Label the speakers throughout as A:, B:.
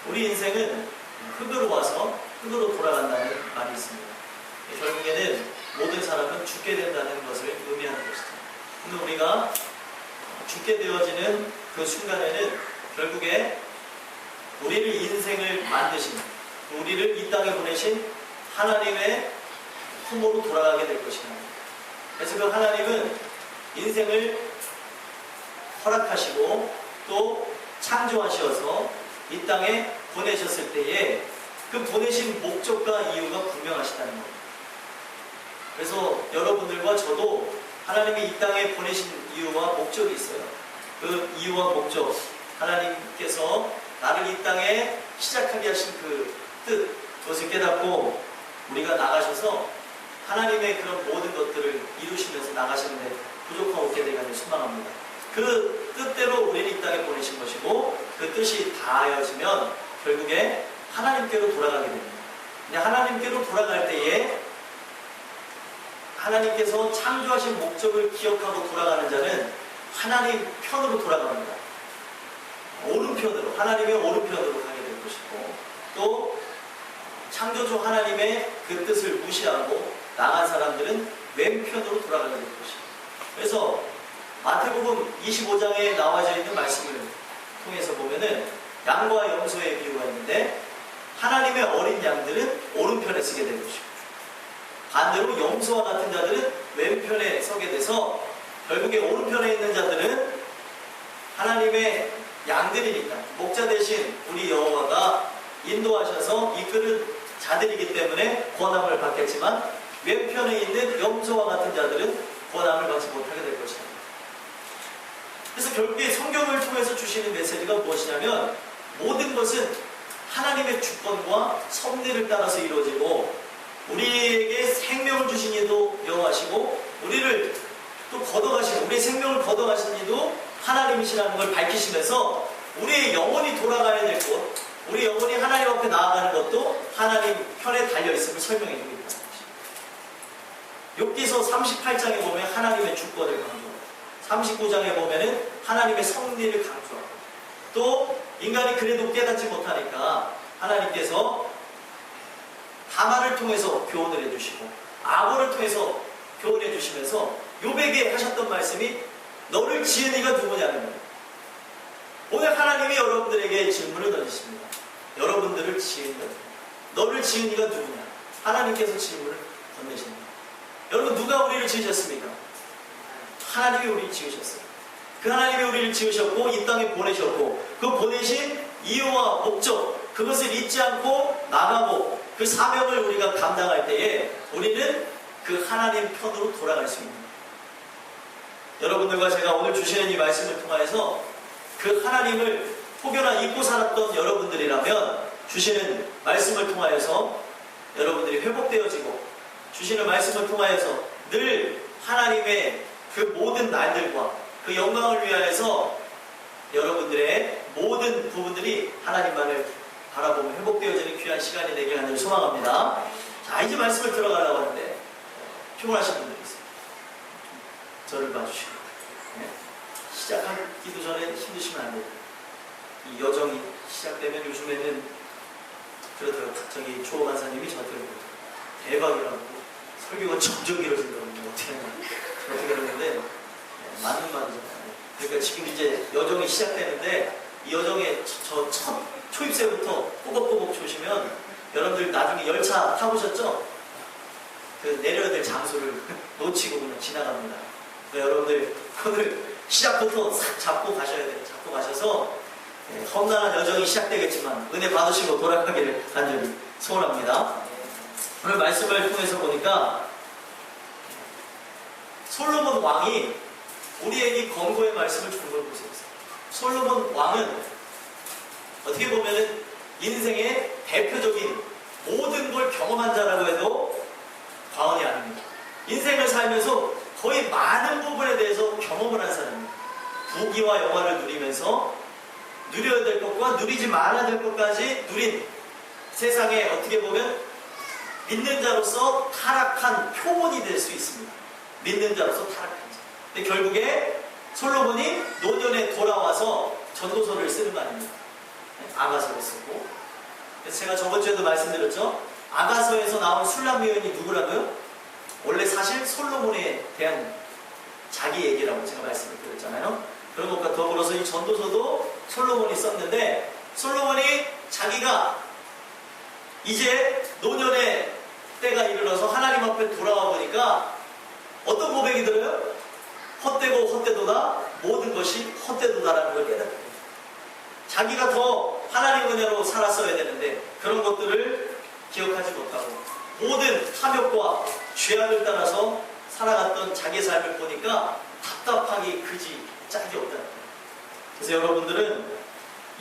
A: 우리 인생은 흙으로 와서 흙으로 돌아간다는 말이 있습니다. 결국에는 모든 사람은 죽게 된다는 것을 의미하는 것이죠. 근데 우리가 죽게 되어지는 그 순간에는 결국에 우리를 인생을 만드신, 우리를 이 땅에 보내신 하나님의 품으로 돌아가게 될 것입니다. 그래서 그 하나님은 인생을 허락하시고 또 창조하셔서 이 땅에 보내셨을 때에 그 보내신 목적과 이유가 분명하시다는 겁니다. 그래서 여러분들과 저도 하나님이 이 땅에 보내신 이유와 목적이 있어요. 그 이유와 목적, 하나님께서 나를 이 땅에 시작하게 하신 그 뜻, 그것을 깨닫고 우리가 나가셔서 하나님의 그런 모든 것들을 이루시면서 나가시는데 부족함 없게 되기를 소망합니다. 그 뜻대로 우리를 이 땅에 보내신 것이고 그 뜻이 다하여지면 결국에 하나님께로 돌아가게 됩니다. 근데 하나님께로 돌아갈 때에 하나님께서 창조하신 목적을 기억하고 돌아가는 자는 하나님 편으로 돌아갑니다. 오른편으로, 하나님의 오른편으로 가게 될 것이고 또 창조주 하나님의 그 뜻을 무시하고 나간 사람들은 왼편으로 돌아가게 될 것입니다. 그래서 마태복음 25장에 나와져 있는 말씀을 통해서 보면은 양과 염소의 비유가 있는데 하나님의 어린 양들은 오른편에 서게 될 것이고 반대로 염소와 같은 자들은 왼편에 서게 돼서 결국에 오른편에 있는 자들은 하나님의 양들이니까 목자 대신 우리 여호와가 인도하셔서 이끄는 자들이기 때문에 권함을 받겠지만 왼편에 있는 염소와 같은 자들은 권함을 받지 못하게 될 것입니다. 그래서 결국에 성경을 통해서 주시는 메시지가 무엇이냐면 모든 것은 하나님의 주권과 섭리를 따라서 이루어지고 우리에게 생명을 주신 이도 여호와시고 우리를 또 걷어가신, 우리의 생명을 걷어가신 이도 하나님이시라는 걸 밝히시면서 우리의 영혼이 돌아가야 될 것, 우리 영혼이 하나님 앞에 나아가는 것도 하나님 편에 달려있음을 설명해 주고 있다. 욥기서 38장에 보면 하나님의 주권을 강조하고 39장에 보면은 하나님의 섭리를 강조하고 또 인간이 그래도 깨닫지 못하니까 하나님께서 하만을 통해서 교훈을 해주시고 아볼을 통해서 교훈해 주시면서 욥에게 하셨던 말씀이 너를 지은 이가 누구냐는 거예요. 오늘 하나님이 여러분들에게 질문을 던지십니다. 여러분들을 지은 이가 누구냐? 너를 지은 이가 누구냐? 하나님께서 질문을 건네십니다. 여러분 누가 우리를 지으셨습니까? 하나님이 우리를 지으셨어요. 그 하나님이 우리를 지으셨고 이 땅에 보내셨고 그 보내신 이유와 목적 그것을 잊지 않고 나가고 그 사명을 우리가 감당할 때에 우리는 그 하나님 편으로 돌아갈 수 있는 여러분들과 제가 오늘 주시는 이 말씀을 통하여서 그 하나님을 혹여나 잊고 살았던 여러분들이라면 주시는 말씀을 통하여서 여러분들이 회복되어지고 주시는 말씀을 통하여서 늘 하나님의 그 모든 날들과 그 영광을 위하여서 여러분들의 모든 부분들이 하나님만을 바라보면 회복되어지는 귀한 시간이 되게 하는 소망합니다. 자, 이제 말씀을 들어가려고 하는데 피곤하신 분들이 있어요. 저를 봐주시고 네? 시작하기도 전에 힘드시면 안 돼요. 이 여정이 시작되면 요즘에는 그렇더라고요. 저기 조 간사님이 저한테 대박이라고 설교가 점점 길어진다고 어떻게 그러는데 맞는 말이잖아요. 그러니까 지금 이제 여정이 시작되는데 이 여정에 저 첫 초입새부터 꼬박꼬박 조시면 여러분들 나중에 열차 타보셨죠? 그 내려야 될 장소를 놓치고 그냥 지나갑니다. 그러니까 여러분들 오늘 시작부터 싹 잡고 가셔야 돼요. 잡고 가셔서 험난한 여정이 시작되겠지만 은혜 받으시고 돌아가기를 간절히 소원합니다. 오늘 말씀을 통해서 보니까 솔로몬 왕이 우리에게 권고의 말씀을 준 걸 보세요. 솔로몬 왕은 어떻게 보면 인생의 대표적인 모든 걸 경험한 자라고 해도 과언이 아닙니다. 인생을 살면서 거의 많은 부분에 대해서 경험을 한 사람입니다. 부귀와 영화를 누리면서 누려야 될 것과 누리지 말아야 될 것까지 누린 세상에 어떻게 보면 믿는 자로서 타락한 표본이 될 수 있습니다. 믿는 자로서 타락한 자. 근데 결국에 솔로몬이 노년에 돌아와서 전도서를 쓰는 거 아닙니까? 아가서를 쓰고, 그래서 제가 저번 주에도 말씀드렸죠. 아가서에서 나온 술람 여인이 누구라고요? 원래 사실 솔로몬에 대한 자기 얘기라고 제가 말씀을 드렸잖아요. 그런 것과 더불어서 이 전도서도 솔로몬이 썼는데, 솔로몬이 자기가 이제 노년의 때가 이르러서 하나님 앞에 돌아와 보니까 어떤 고백이 들어요? 헛되고 헛되도다, 모든 것이 헛되도다라는 걸 깨닫게 됩니다. 자기가 더 하나님 은혜로 살았어야 되는데 그런 것들을 기억하지 못하고 모든 탐욕과 죄악을 따라서 살아갔던 자기의 삶을 보니까 답답하기 그지 짝이 없다는 거예요. 그래서 여러분들은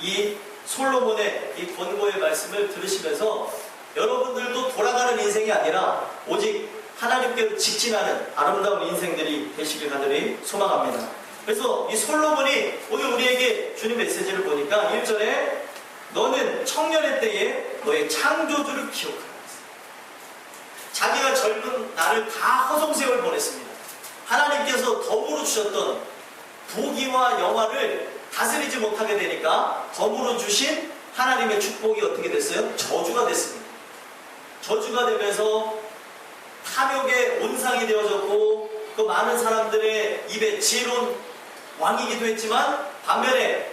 A: 이 솔로몬의 이 권고의 말씀을 들으시면서 여러분들도 돌아가는 인생이 아니라 오직 하나님께로 직진하는 아름다운 인생들이 되시길 간절히 소망합니다. 그래서 이 솔로몬이 오늘 우리에게 주는 메시지를 보니까 1절에 너는 청년의 때에 너의 창조주를 기억하라. 자기가 젊은 날을 다 허송세월 보냈습니다. 하나님께서 덤으로 주셨던 부귀와 영화를 다스리지 못하게 되니까 덤으로 주신 하나님의 축복이 어떻게 됐어요? 저주가 됐습니다. 저주가 되면서 탐욕의 온상이 되어졌고 그 많은 사람들의 입에 지혜로운 왕이기도 했지만 반면에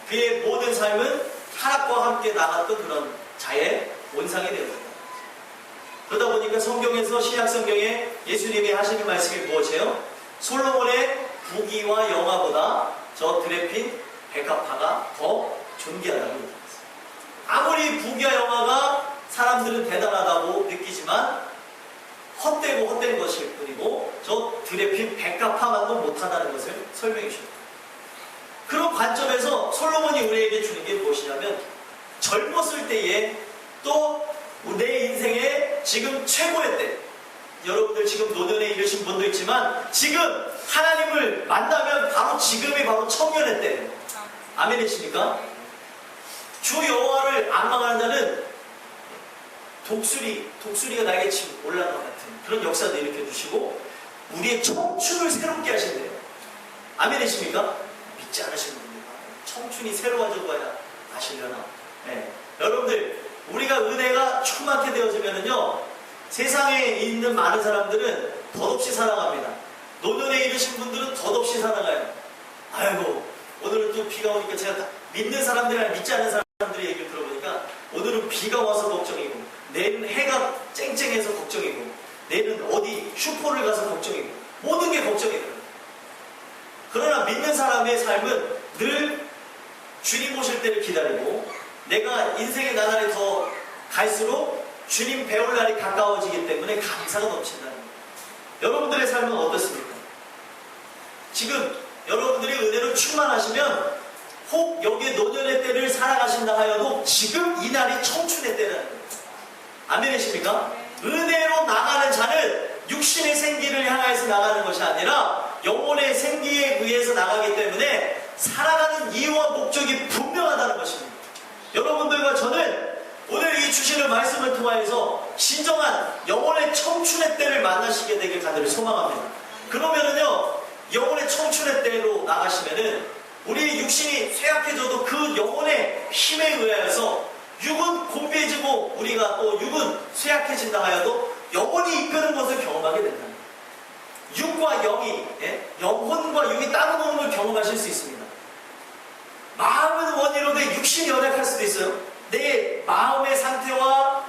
A: 그의 모든 삶은 타락과 함께 나갔던 그런 자의 온상이 되어졌다. 그러다 보니까 성경에서 신약성경에 예수님이 하시는 말씀이 무엇이에요? 솔로몬의 부귀와 영화보다 저 드레핀 백합화가 더 존귀하다고 얘기했어요. 아무리 부귀와 영화가 사람들은 대단하다고 느끼지만 헛되고 헛된 것일 뿐이고 저 드레핀 백합화만도 못하다는 것을 설명해 주십니다. 그런 관점에서 솔로몬이 우리에게 주는 게 무엇이냐면 젊었을 때에 또 내 인생의 지금 최고의 때, 여러분들 지금 노년에 이르신 분도 있지만 지금 하나님을 만나면 바로 지금이 바로 청년의 때예요. 아멘이십니까? 주 여호와를 앙망하는 자는 독수리가 나에게 지금 올라간 것 같은 그런 역사도 일으켜주시고 우리의 청춘을 새롭게 하신대요. 아멘이십니까? 믿지 않으시는 분들 청춘이 새로워져 봐야 아시려나? 네. 여러분들 우리가 은혜가 충만하게 되어지면은요 세상에 있는 많은 사람들은 덧없이 사랑합니다. 노년에 이르신 분들은 덧없이 사랑해요. 아이고 오늘은 또 비가 오니까 제가 믿는 사람들이나 믿지 않는 사람들의 얘기를 들어보니까 오늘은 비가 와서 걱정이고 내일은 해가 쨍쨍해서 걱정이고 내일은 어디 슈퍼를 가서 걱정이고 모든 게 걱정이 돼요. 그러나 믿는 사람의 삶은 늘 주님 오실 때를 기다리고 내가 인생의 나날이 더 갈수록 주님 배울 날이 가까워지기 때문에 감사가 넘친다는 거예요. 여러분들의 삶은 어떻습니까? 지금 여러분들이 은혜로 충만하시면 혹 여기에 노년의 때를 살아가신다 하여도 지금 이 날이 청춘의 때라는 거예요. 아멘이십니까? 은혜로 나가는 자는 육신의 생기를 향해서 나가는 것이 아니라 영혼의 생기에 의해서 나가기 때문에 살아가는 이유와 목적이 분명하다는 것입니다. 여러분들과 저는 오늘 이 주시는 말씀을 통하여서 진정한 영혼의 청춘의 때를 만나시게 되길 간절히 소망합니다. 그러면은요 영혼의 청춘의 때로 나가시면은 우리 육신이 쇠약해져도 그 영혼의 힘에 의하여서 육은 곤비해지고 우리가 또 육은 쇠약해진다 하여도 영혼이 이끄는 것을 경험하게 된다. 육과 영이 영혼과 육이 따로 노는 걸 경험하실 수 있습니다. 마음은 원이로되 육신이 연약할 수도 있어요. 내 마음의 상태와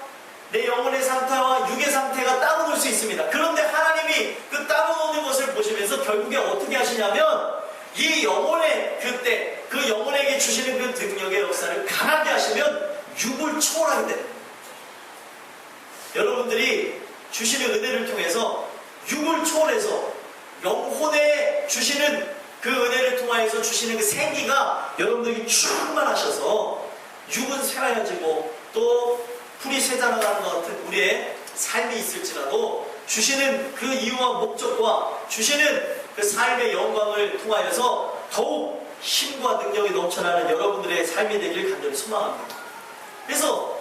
A: 내 영혼의 상태와 육의 상태가 따로 놀 수 있습니다. 그런데 하나님이 그 따로 노는 것을 보시면서 결국에 어떻게 하시냐면 이 영혼의 그때 그 영혼에게 주시는 그 능력의 역사를 강하게 하시면 육을 초월하게 됩니다. 여러분들이 주시는 은혜를 통해서 육을 초월해서 영혼에 주시는 그 은혜를 통하여서 주시는 그 생기가 여러분들이 충만하셔서 육은 쇠하여지고 또 풀이 쇠자라는 것 같은 우리의 삶이 있을지라도 주시는 그 이유와 목적과 주시는 그 삶의 영광을 통하여서 더욱 힘과 능력이 넘쳐나는 여러분들의 삶이 되길 간절히 소망합니다. 그래서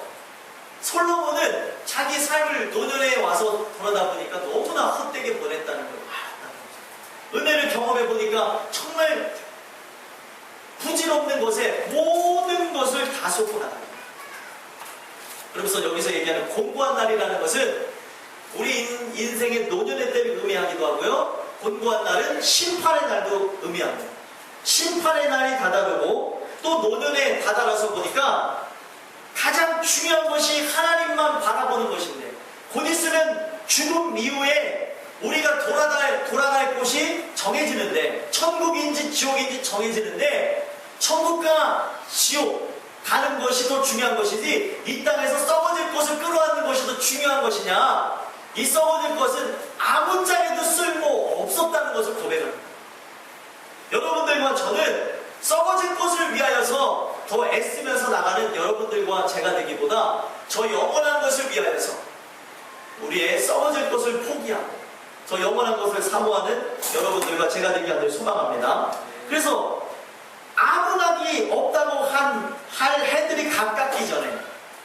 A: 솔로몬은 자기 삶을 노년에 와서 돌아다 보니까 너무나 헛되게 보냈다는 걸 알았다는 거죠. 은혜를 경험해 보니까 정말 부질없는 것에 모든 것을 다 쏟고 나가요. 그러면서 여기서 얘기하는 곤고한 날이라는 것은 우리 인생의 노년의 때를 의미하기도 하고요. 곤고한 날은 심판의 날도 의미합니다. 심판의 날이 다다르고 또 노년에 다다라서 보니까 가장 중요한 것이 하나님만 바라보는 것인데, 곧 있으면 죽음 이후에 우리가 돌아갈 곳이 정해지는데, 천국인지 지옥인지 정해지는데, 천국과 지옥 가는 것이 더 중요한 것이지 이 땅에서 썩어질 것을 끌어안는 것이 더 중요한 것이냐, 이 썩어질 것은 아무 짝에도 쓸모 없었다는 것을 고백합니다. 여러분들과 저는 썩어질 것을 위하여서 더 애쓰면서 나가는 여러분들과 제가 되기보다 저 영원한 것을 위하여서 우리의 썩어질 것을 포기하고 저 영원한 것을 사모하는 여러분들과 제가 되기 하길 소망합니다. 그래서 아무나기 없다고 할 해들이 가깝기 전에,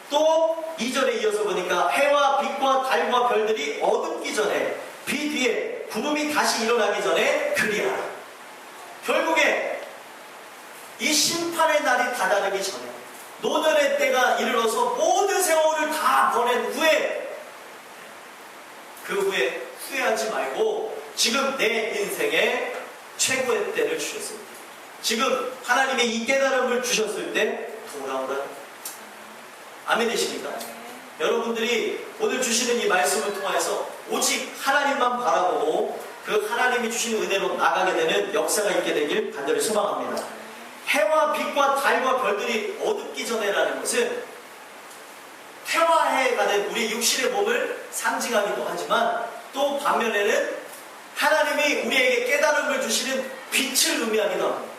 A: 또 이전에 이어서 보니까 해와 빛과 달과 별들이 어둡기 전에, 비 뒤에 구름이 다시 일어나기 전에 그리하라. 결국에 이 심판의 날이 다다르기 전에, 노년의 때가 이르러서 모든 세월을 다 보낸 후에, 그 후에 후회하지 말고 지금 내 인생의 최고의 때를 주셨습니다. 지금 하나님의 이 깨달음을 주셨을 때 돌아오라. 아멘 되십니까? 여러분들이 오늘 주시는 이 말씀을 통해서 오직 하나님만 바라보고 그 하나님이 주시는 은혜로 나가게 되는 역사가 있게 되길 간절히 소망합니다. 해와 빛과 달과 별들이 어둡기 전에라는 것은 태화해가 된 우리 육신의 몸을 상징하기도 하지만, 또 반면에는 하나님이 우리에게 깨달음을 주시는 빛을 의미하기도 합니다.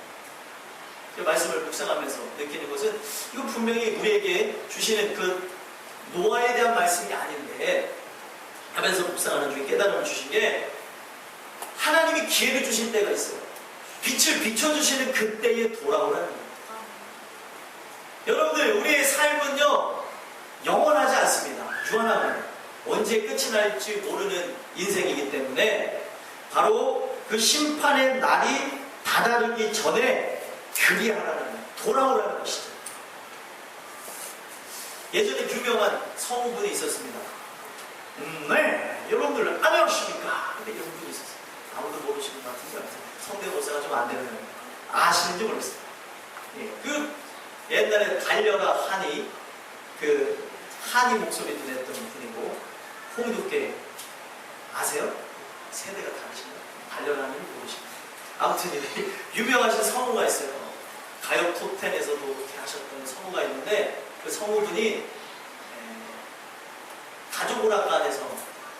A: 말씀을 묵상하면서 느끼는 것은 이거 분명히 우리에게 주시는 그 노아에 대한 말씀이 아닌데, 하면서 묵상하는 중에 깨달음을 주신 게, 하나님이 기회를 주실 때가 있어요. 빛을 비춰주시는 그때에 돌아오라는 거예요. 여러분들, 우리의 삶은요 영원하지 않습니다. 유한합니다. 언제 끝이 날지 모르는 인생이기 때문에 바로 그 심판의 날이 다다르기 전에 그리하라는 거예요. 돌아오라는 것이죠. 예전에 유명한 성우분이 있었습니다. 네, 여러분들 안녕하십니까? 근데 이런 분이 있었어요. 아무도 모르시는 것 같은데 성대모사가 좀 안 되는, 아시는지 모르겠어요. 예, 그 옛날에 달려라 하니, 그 하니 목소리도 냈던 분이고, 홍두깨 아세요? 세대가 다르신가요? 달려라 하니 모르시나요? 아무튼 유명하신 성우가 있어요. 가요 톱10에서도 이렇게 하셨던 성우가 있는데, 그 성우분이 가족오락관에서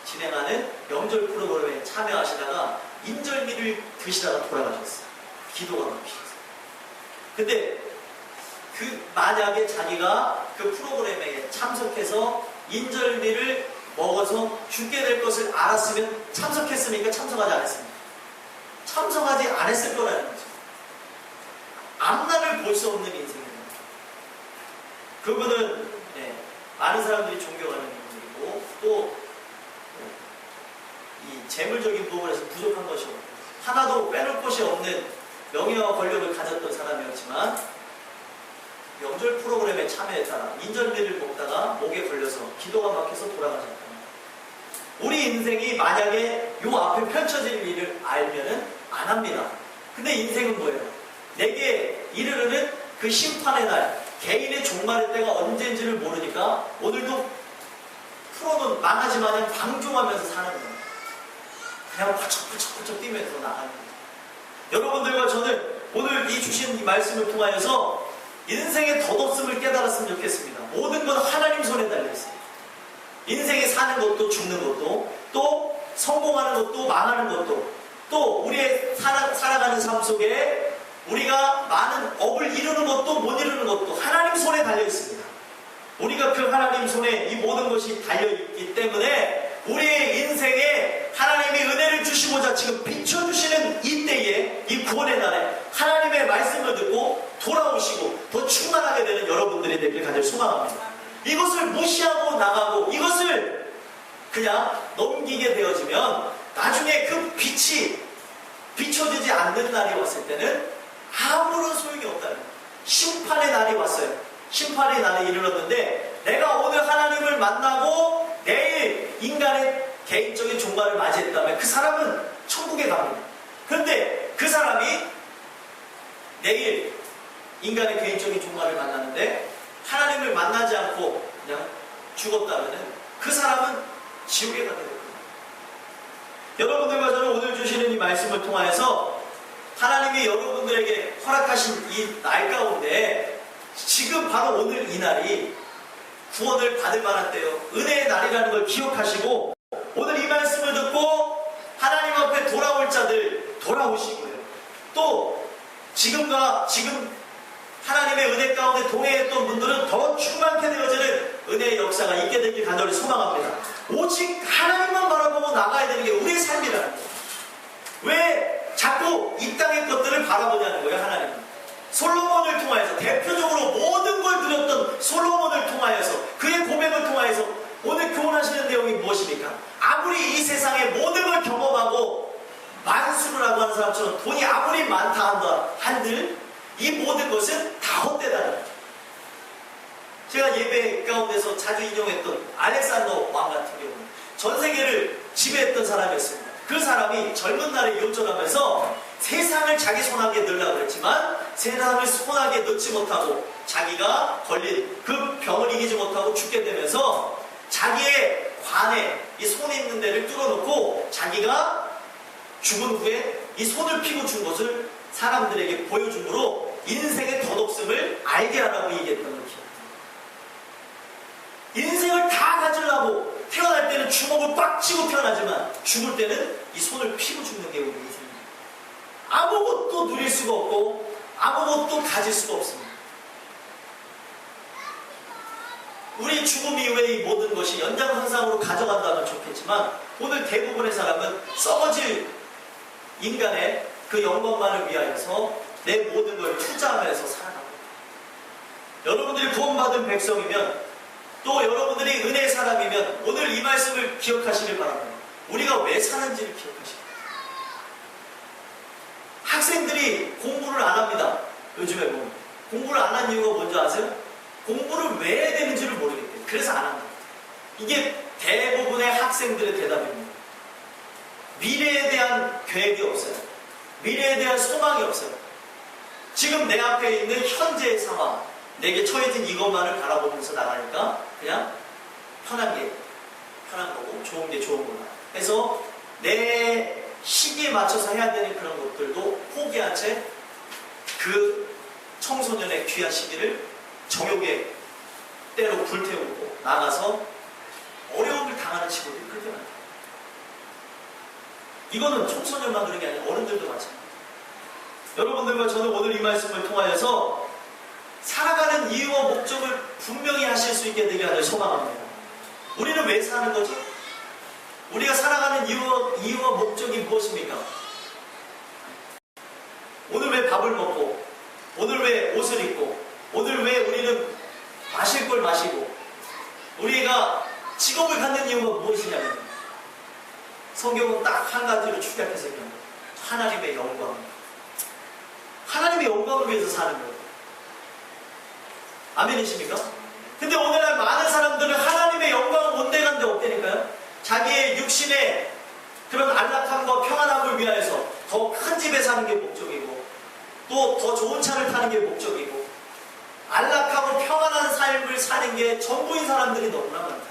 A: 진행하는 명절 프로그램에 참여하시다가 인절미를 드시다가 돌아가셨어요. 기도가 막히셔서. 근데 만약에 자기가 그 프로그램에 참석해서 인절미를 먹어서 죽게 될 것을 알았으면 참석했습니까? 참석하지 않았습니까? 참석하지 않았을 거라는 거죠. 앞날을 볼 수 없는 인생입니다. 그분은 많은 사람들이 존경하는 인물이고, 또 이 재물적인 부분에서 부족한 것이 없고 하나도 빼놓을 것이 없는 명예와 권력을 가졌던 사람이었지만, 명절 프로그램에 참여했다가 인절미를 먹다가 목에 걸려서 기도가 막혀서 돌아가셨다. 우리 인생이 만약에 요 앞에 펼쳐질 일을 알면은 안 합니다. 근데 인생은 뭐예요? 내게 이르르는 그 심판의 날, 개인의 종말의 때가 언제인지를 모르니까 오늘도 프로는 망하지 마냥 방종하면서 사는 거예요. 그냥 퍼쩍퍼쩍 뛰면서 나가는 거예요. 여러분들과 저는 오늘 이 주신 이 말씀을 통하여서 인생의 덧없음을 깨달았으면 좋겠습니다. 모든 건 하나님 손에 달려있어요. 인생에 사는 것도 죽는 것도, 또 성공하는 것도 망하는 것도, 또 우리의 살아가는 삶 속에 우리가 많은 업을 이루는 것도 못 이루는 것도 하나님 손에 달려있습니다. 우리가 그 하나님 손에 이 모든 것이 달려있기 때문에 우리의 인생에 하나님이 은혜를 주시고자 지금 비춰주시는 이때에, 이 구원의 날에 하나님의 말씀을 듣고 돌아오시고 더 충만하게 되는 여러분들이 되길 간절히 소망합니다. 이것을 무시하고 나가고 이것을 그냥 넘기게 되어지면 나중에 그 빛이 비춰지지 않는 날이 왔을 때는 아무런 소용이 없다는 거예요. 심판의 날이 왔어요. 심판의 날에 이르렀는데 내가 오늘 하나님을 만나고 내일 인간의 개인적인 종말을 맞이했다면 그 사람은 천국에 갑니다. 그런데 그 사람이 내일 인간의 개인적인 종말을 만나는데 하나님을 만나지 않고 그냥 죽었다면 그 사람은 지옥에 가게 됩니다. 여러분들과 저는 오늘 주시는 이 말씀을 통하여서 하나님이 여러분들에게 허락하신 이 날 가운데 지금 바로 오늘 이 날이 구원을 받을 만한 때요, 은혜의 날이라는 걸 기억하시고 오늘 이 말씀을 듣고 하나님 앞에 돌아올 자들 돌아오시고요. 또 지금 하나님의 은혜 가운데 동행했던 분들은 더 충만케 되어지는 은혜의 역사가 있게 되길 간절히 소망합니다. 오직 하나님만 바라보고 나가야 되는 게 우리의 삶이라는 거예요. 왜 자꾸 이 땅의 것들을 바라보냐는 거예요. 하나님은 솔로몬을 통하여서, 대표적으로 모든 걸 드렸던 솔로몬을 통하여서, 그의 고백을 통하여서 오늘 교훈하시는 내용이 무엇입니까? 아무리 이 세상의 모든 걸 경험하고 만수를 하고 하는 사람처럼 돈이 아무리 많다 한들 이 모든 것은 다 헛되다는 거죠. 제가 예배 가운데서 자주 인용했던 알렉산더 왕 같은 경우는 전 세계를 지배했던 사람이었습니다. 그 사람이 젊은 날에 요절하면서 세상을 자기 손아귀에 넣으려고 그랬지만 세상을 손아귀에 넣지 못하고 자기가 걸린 그 병을 이기지 못하고 죽게 되면서 자기의 관에 이 손 있는 데를 뚫어놓고 자기가 죽은 후에 이 손을 피고 준 것을 사람들에게 보여줌으로 인생의 덧없음을 알게 하라고 얘기했던 걸 기억합니다. 인생을 다 가지려고 태어날 때는 주먹을 꽉 쥐고 태어나지만 죽을 때는 이 손을 피고 죽는 게 우리 인생입니다. 아무것도 누릴 수가 없고 아무것도 가질 수가 없습니다. 우리 죽음 이후에 이 모든 것이 연장선상으로 가져간다면 좋겠지만 오늘 대부분의 사람은 썩어질 인간의 그 영광만을 위하여서 내 모든 걸 투자하면서 살아갑니다. 여러분들이 구원받은 백성이면 또 여러분들이 은혜의 사람이면 오늘 이 말씀을 기억하시길 바랍니다. 우리가 왜 사는지를 기억하십니다. 학생들이 공부를 안 합니다. 요즘에 보면 공부를 안 한 이유가 뭔지 아세요? 공부를 왜 해야 되는지를 모르겠대요. 그래서 안 합니다. 이게 대부분의 학생들의 대답입니다. 미래에 대한 계획이 없어요. 미래에 대한 소망이 없어요. 지금 내 앞에 있는 현재의 상황, 내게 처해진 이것만을 바라보면서 나가니까 그냥 편한 거고 좋은 게 좋은 거다 해서 내 시기에 맞춰서 해야 되는 그런 것들도 포기한 채 그 청소년의 귀한 시기를 정욕의 때로 불태우고 나가서 어려움을 당하는 친구들이 그렇게 많다. 이거는 청소년만 그런 게 아니라 어른들도 마찬가지입니다. 여러분들과 저는 오늘 이 말씀을 통하여서 살아가는 이유와 목적을 분명히 하실 수 있게 되게 하길 소망합니다. 우리는 왜 사는 거죠? 우리가 살아가는 이유와 목적이 무엇입니까? 오늘 왜 밥을 먹고, 오늘 왜 옷을 입고, 오늘 왜 우리는 마실 걸 마시고, 우리가 직업을 갖는 이유가 무엇이냐면 성경은 딱 한 가지로 축약해서 얘기합니다. 하나님의 영광. 하나님의 영광을 위해서 사는 거예요. 아멘이십니까? 근데 오늘날 많은 사람들은 하나님의 영광을 온데간데 없다니까요. 자기의 육신의 그런 안락함과 평안함을 위하여서 더 큰 집에 사는 게 목적이고 또 더 좋은 차를 타는 게 목적이고 안락하고 평안한 삶을 사는 게 전부인 사람들이 너무나 많다.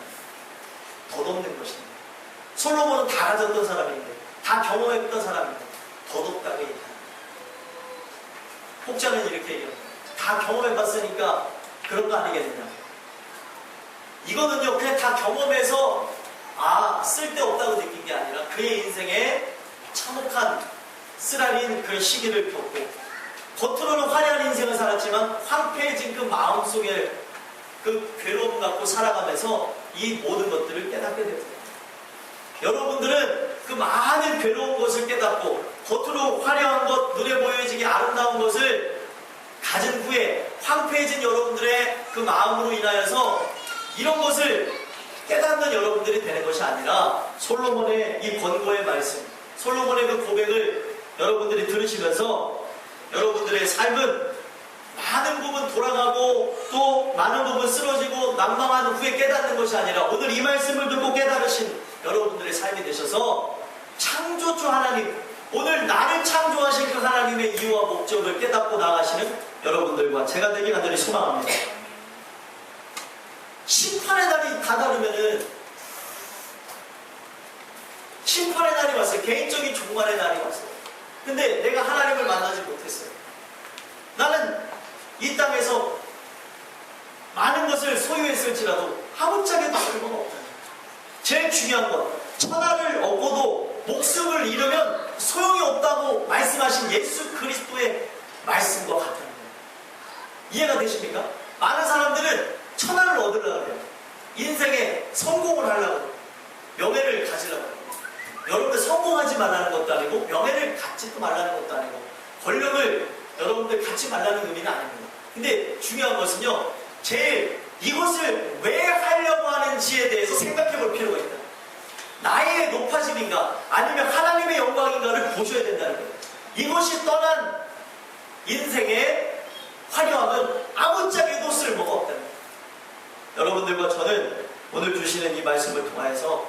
A: 덧없는 것입니다. 솔로몬은 다 가졌던 사람인데 다 경험했던 사람인데 덧없다고 얘기합니다. 혹자는 이렇게 얘기합니다. 다 경험해봤으니까 그런 거 아니겠느냐. 이거는요 그냥 다 경험해서 쓸데없다고 느낀 게 아니라 그의 인생에 참혹한 쓰라린 그 시기를 겪고 겉으로는 화려한 인생을 살았지만 황폐해진 그 마음속에 그 괴로움 갖고 살아가면서 이 모든 것들을 깨닫게 됩니다. 여러분들은 그 많은 괴로운 것을 깨닫고 겉으로 화려한 것, 눈에 보여지게 아름다운 것을 가진 후에 황폐해진 여러분들의 그 마음으로 인하여서 이런 것을 깨닫는 여러분들이 되는 것이 아니라 솔로몬의 이 권고의 말씀, 솔로몬의 그 고백을 여러분들이 들으시면서 여러분들의 삶은 많은 부분 돌아가고 또 많은 부분 쓰러지고 난망한 후에 깨닫는 것이 아니라 오늘 이 말씀을 듣고 깨달으신 여러분들의 삶이 되셔서 창조주 하나님, 오늘 나를 창조하신 그 하나님의 이유와 목적을 깨닫고 나가시는 여러분들과 제가 되기 간절히 소망합니다. 심판의 날이 다다르면은 심판의 날이 왔어요. 개인적인 종말의 날이 왔어요. 근데 내가 하나님을 만나지 못했어요. 나는 이 땅에서 많은 것을 소유했을지라도 아무짝에도 쓸모가 없다. 제일 중요한 건 천하를 얻고도 목숨을 잃으면 소용이 없다고 말씀하신 예수 그리스도의 말씀과 같다는 거예요. 이해가 되십니까? 많은 사람들은 천하를 얻으려고 해요. 인생에 성공을 하려고 해요. 명예를 가지려고 해요. 여러분들 성공하지 말라는 것도 아니고 명예를 갖지도 말라는 것도 아니고 권력을 여러분들 갖지 말라는 의미는 아닙니다. 근데 중요한 것은요, 제일 이것을 왜 하려고 하는지에 대해서 생각해 볼 필요가 있다. 나의 높아짐인가 아니면 하나님의 영광인가를 보셔야 된다는 거예요. 이것이 떠난 인생의 화려함은 아무짝에도 쓸모가 없다는 거예요. 여러분들과 저는 오늘 주시는 이 말씀을 통하여서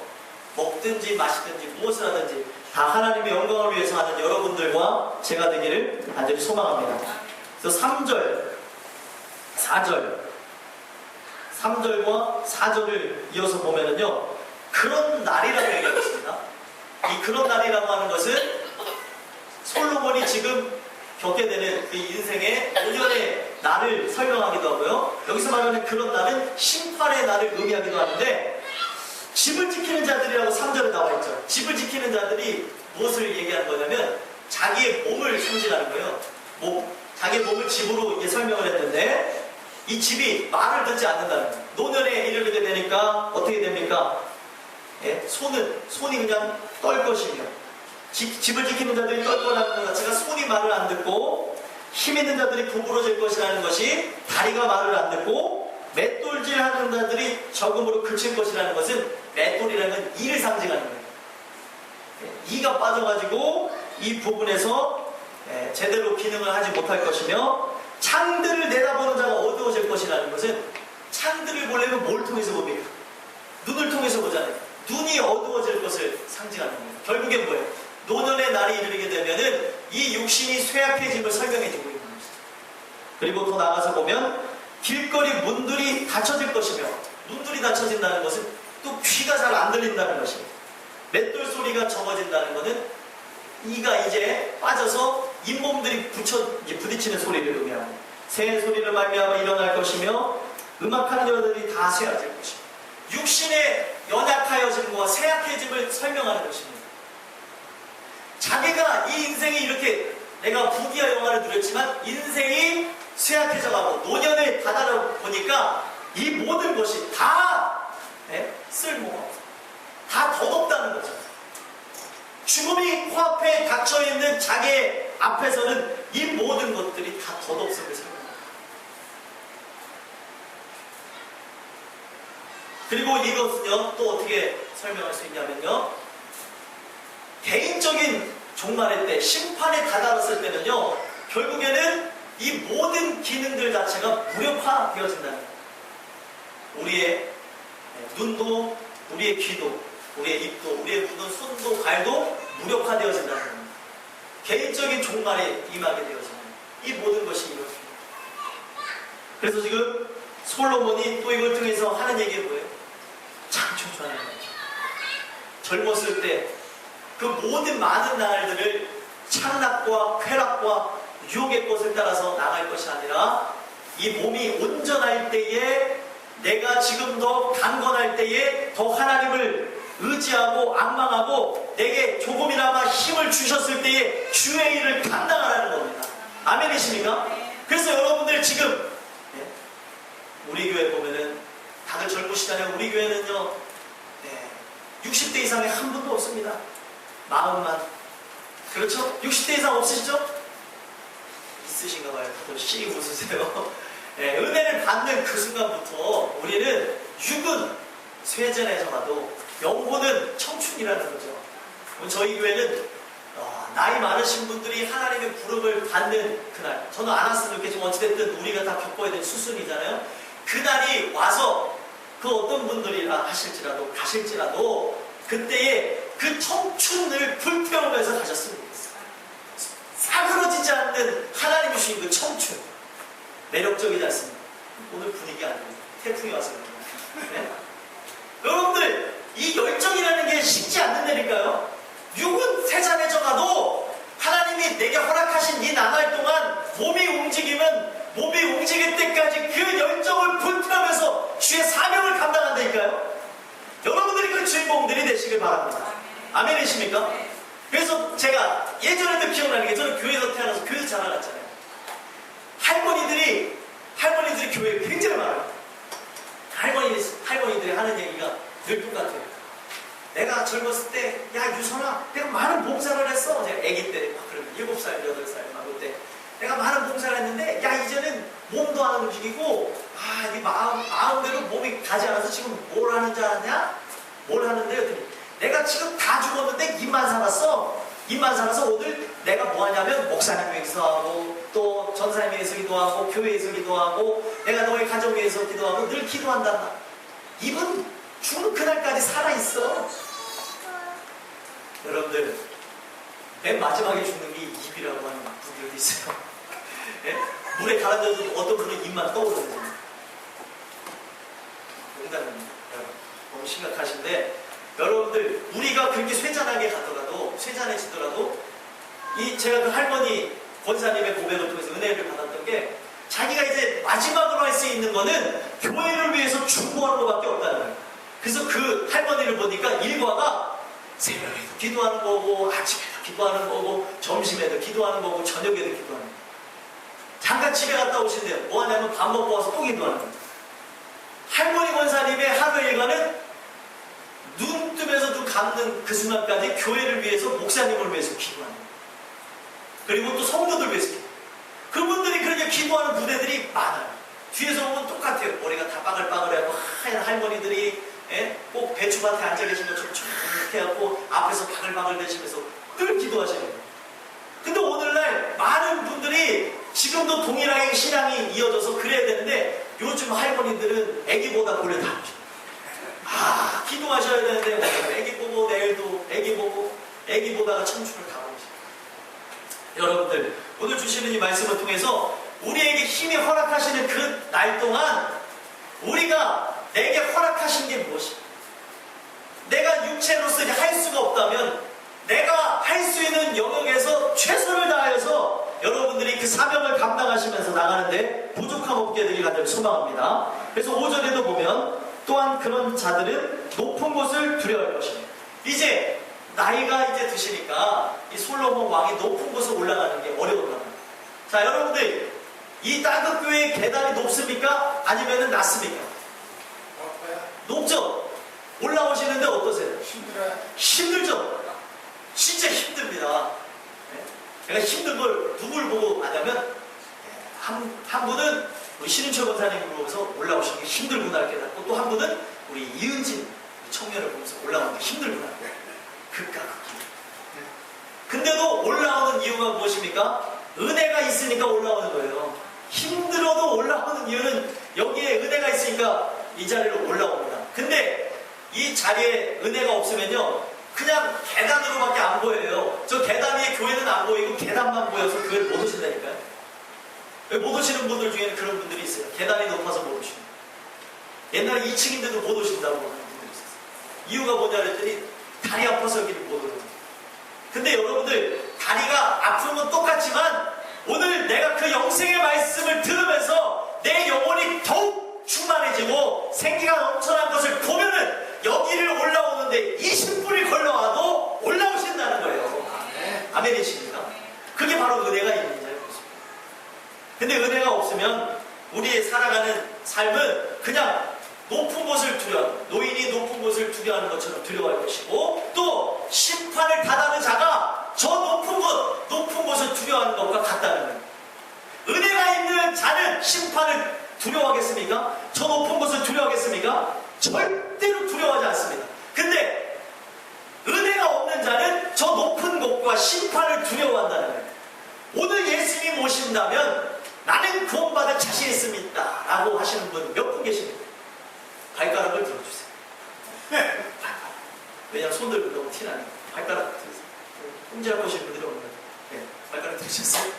A: 먹든지 마시든지 무엇을 하든지 다 하나님의 영광을 위해서 하는 여러분들과 제가 되기를 간절히 소망합니다. 그래서 3절, 4절, 3절과 4절을 이어서 보면은요, 그런 날이라고 얘기하고 있습니다. 이 그런 날이라고 하는 것은 솔로몬이 지금 겪게 되는 그 인생의 5년의 날을 설명하기도 하고요. 여기서 말하는 그런 날은 심판의 날을 의미하기도 하는데, 집을 지키는 자들이라고 3절에 나와 있죠. 집을 지키는 자들이 무엇을 얘기하는 거냐면 자기의 몸을 상징하는 거예요. 자기의 몸을 집으로 이게 설명을 했는데 이 집이 말을 듣지 않는다는 거예요. 노년에 이르게 되니까 어떻게 됩니까? 예? 손이 그냥 떨 것이며 집을 지키는 자들이 떨 거라는 것 자체가 손이 말을 안 듣고 힘 있는 자들이 구부러질 것이라는 것이 다리가 말을 안 듣고 맷돌질 하는 자들이 적음으로 그칠 것이라는 것은 맷돌이라는 건 이를 상징하는 거예요. 이가 빠져가지고 이 부분에서 제대로 기능을 하지 못할 것이며 창들을 내다보는 자가 어두워질 것이라는 것은 창들을 보려면 뭘 통해서 봅니까? 눈을 통해서 보잖아요. 눈이 어두워질 것을 상징하는 거예요. 결국엔 뭐예요? 노년의 날이 이르게 되면은 이 육신이 쇠약해짐을 설명해주고 있는 것이죠. 그리고 더 나가서 보면 길거리 문들이 닫혀질 것이며 문들이 닫혀진다는 것은 또 귀가 잘 안 들린다는 것입니다. 맷돌 소리가 적어진다는 것은 이가 이제 빠져서 잇몸들이 부딪히는 소리를 의미하고 새 소리를 말미암아 일어날 것이며 음악하는 여자들이 다 쇠약해질 것입니다. 육신의 연약하여짐과 쇠약해짐을 설명하는 것입니다. 자기가 이 인생이 이렇게 내가 부귀와 영화를 누렸지만 인생이 쇠약해져가고 노년에 다다르 보니까 이 모든 것이 다 쓸모가 없어요. 다 덧없다는 거죠. 죽음이 코앞에 닥쳐있는 자기 앞에서는 이 모든 것들이 다 덧없음을 설명합니다. 그리고 이것은요, 또 어떻게 설명할 수 있냐면요, 개인적인 종말의 때, 심판에 다다랐을 때는요, 결국에는 이 모든 기능들 자체가 무력화되어진다는 거예요. 우리의 눈도, 우리의 귀도, 우리의 입도, 우리의 모든 손도, 발도 무력화되어진다는 겁니다. 개인적인 종말에 임하게 되어지는 이 모든 것이 이루어집니다. 그래서 지금 솔로몬이 또 이걸 통해서 하는 얘기가 뭐예요? 창조주하는 거죠. 젊었을 때 그 모든 많은 날들을 창락과 쾌락과 유혹의 꽃을 따라서 나갈 것이 아니라 이 몸이 온전할 때에 내가 지금 더 강건할 때에 더 하나님을 의지하고 앙망하고 내게 조금이나마 힘을 주셨을 때에 주의 일을 감당하라는 겁니다. 아멘이십니까? 그래서 여러분들 지금 우리 교회 보면은 다들 젊으시잖아요. 우리 교회는요 60대 이상의 한 분도 없습니다. 마음만. 그렇죠? 60대 이상 없으시죠? 있으신가 봐요. 다들 씩 웃으세요. 은혜를 받는 그 순간부터 우리는 육은 쇠전에서라도 영혼은 청춘이라는 거죠. 저희 교회는 나이 많으신 분들이 하나님의 부름을 받는 그날, 저는 안 왔으면 좋겠지만 어찌됐든 우리가 다 겪어야 될 수순이잖아요. 그날이 와서 그 어떤 분들이라 하실지라도 가실지라도 그때에 그 청춘을 불태우면서 가셨으면 좋겠어요. 사그러지지 않는 하나님이 주신 그 청춘, 매력적이지 않습니까? 오늘 분위기 아니고 태풍이 와서 그렇게. 네? 여러분들, 이 열정이라는 게 쉽지 않는다니까요. 육은 세잔해져가도 하나님이 내게 허락하신 이 나날 동안 몸이 움직이면 몸이 움직일 때까지 그 열정을 불태우면서 주의 사명을 감당한다니까요. 여러분들이 그 주인공들이 되시길 바랍니다. 아멘이십니까? 그래서 제가 예전에도 기억나는 게, 저는 교회에서 태어나서 교회에서 자라났잖아요. 할머니들이 교회에 굉장히 많아요. 할머니들이 하는 얘기가 늘 똑같아요. 내가 젊었을 때, 야, 유선아, 내가 많은 봉사를 했어. 제가 아기 때, 막 그러면 7살, 8살, 막 그때. 내가 많은 봉사를 했는데, 야, 이제는 몸도 안 움직이고, 네 마음대로 몸이 가지 않아서 지금 뭘 하는 줄 아냐? 뭘 하는데? 그랬더니, 내가 지금 다 죽었는데 입만 살았어. 입만 살아서 오늘 내가 뭐 하냐면, 목사님 위해서 하고, 또 전사님 위해서 기도하고, 교회에서 기도하고, 내가 너의 가정 위해서 기도하고, 늘 기도한단다. 입은 죽는 그날까지 살아있어. 여러분들, 맨 마지막에 죽는 게 입이라고 하는 분들도 있어요. 네? 물에 가라앉아도 어떤 분은 입만 떠오르거든요. 농담입니다. 너무 심각하신데, 여러분들, 우리가 그렇게 쇠잔하게 가더라도, 쇠잔해지더라도, 제가 그 할머니 권사님의 고백을 통해서 은혜를 받았던 게, 자기가 이제 마지막으로 할 수 있는 거는 교회를 위해서 중보하는 것밖에 없다는 거예요. 그래서 그 할머니를 보니까 일과가 새벽에도 기도하는 거고, 아침에도 기도하는 거고, 점심에도 기도하는 거고, 저녁에도 기도하는 거고. 잠깐 집에 갔다 오신대요. 뭐 하냐면 밥 먹고 와서 또 기도하는 거예요. 할머니 권사님의 하루 일과는 눈 뜨면서 눈 감는 그 순간까지 교회를 위해서, 목사님을 위해서 기도하는 거예요. 그리고 또 성도들 위해서 기도해요. 그분들이 그렇게 기도하는 부대들이 많아요. 뒤에서 보면 똑같아요. 머리가 다 빠글빠글해갖고 하얀 할머니들이 꼭 배추밭에 앉아 계신 것처럼 쭉 이렇게 해갖고 앞에서 바글바글 대시면서 늘 기도하시는 거예요. 근데 오늘날 많은 분들이 지금도 동일하게 신앙이 이어져서 그래야 되는데, 요즘 할머니들은 애기보다 본래 다 기도하셔야 되는데 애기 보고, 내일도 애기 보고, 애기 보다가 청춘을 다 보시죠. 여러분들, 오늘 주시는 이 말씀을 통해서 우리에게 힘이 허락하시는 그 날 동안 우리가 내게 허락하신 게 무엇인가? 내가 육체로서 할 수가 없다면 내가 할 수 있는 영역에서 최선을 다해서 여러분들이 그 사명을 감당하시면서 나가는데 부족함 없게 되길 간절히 소망합니다. 그래서 5절에도 보면, 또한 그런 자들은 높은 곳을 두려워할 것이며, 이제 나이가 이제 드시니까 이 솔로몬 왕이 높은 곳에 올라가는 게 어려웠단 말이에요. 자, 여러분들, 이 따극교회의 계단이 높습니까? 아니면 낮습니까? 높죠? 올라오시는데 어떠세요? 힘들죠? 진짜 힘듭니다. 제가 힘든 걸 누굴 보고 아냐면, 한 분은 우리 신인철 권사님을 보면서 올라오시는 게 힘들구나 이렇게 났고, 또 한 분은 우리 이은진 청년을 보면서 올라오는 게 힘들구나. 극과 극이. 근데도 올라오는 이유가 무엇입니까? 은혜가 있으니까 올라오는 거예요. 힘들어도 올라오는 이유는 여기에 은혜가 있으니까 이 자리로 올라옵니다. 근데 이 자리에 은혜가 없으면요, 그냥 계단으로밖에 안 보여요. 저 계단 위에 교회는 안 보이고 계단만 보여서 교회를 못 오신다니까요. 못 오시는 분들 중에는 그런 분들이 있어요. 계단이 높아서 못 오시는. 옛날에 2층인데도 못 오신다고 하는 분들이 있었어요. 이유가 뭐냐 그랬더니 다리 아파서 여기를 못 오는 거예요. 근데 여러분들, 다리가 아픈 건 똑같지만 오늘 내가 그 영생의 말씀을 들으면서 내 영혼이 더욱 충만해지고 생기가 넘쳐난 것을 보면은 여기를 올라오는데 20분이 걸러와도 올라오신다는 거예요. 아멘이십니까? 그게 바로 은혜가 있는 자예요. 근데 은혜가 없으면 우리의 살아가는 삶은 그냥 높은 곳을 두려워, 노인이 높은 곳을 두려워하는 것처럼 두려워할 것이고, 또 심판을 다다는 자가 저 높은 곳을 두려워하는 것과 같다는 거예요. 은혜가 있는 자는 심판을 두려워하겠습니까? 저 높은 곳을 두려워하겠습니까? 절대로 두려워하지 않습니다. 근데 은혜가 없는 자는 저 높은 곳과 심판을 두려워하겠습니다. 있습니다 라고 하시는 분 몇 분 계십니까? 발가락을 들어주세요. 왜냐면 손 들고 너무 티나니까. 발가락 들으세요. 꼼지락 보시는 분들이 없는데, 네, 발가락 들으셨어요?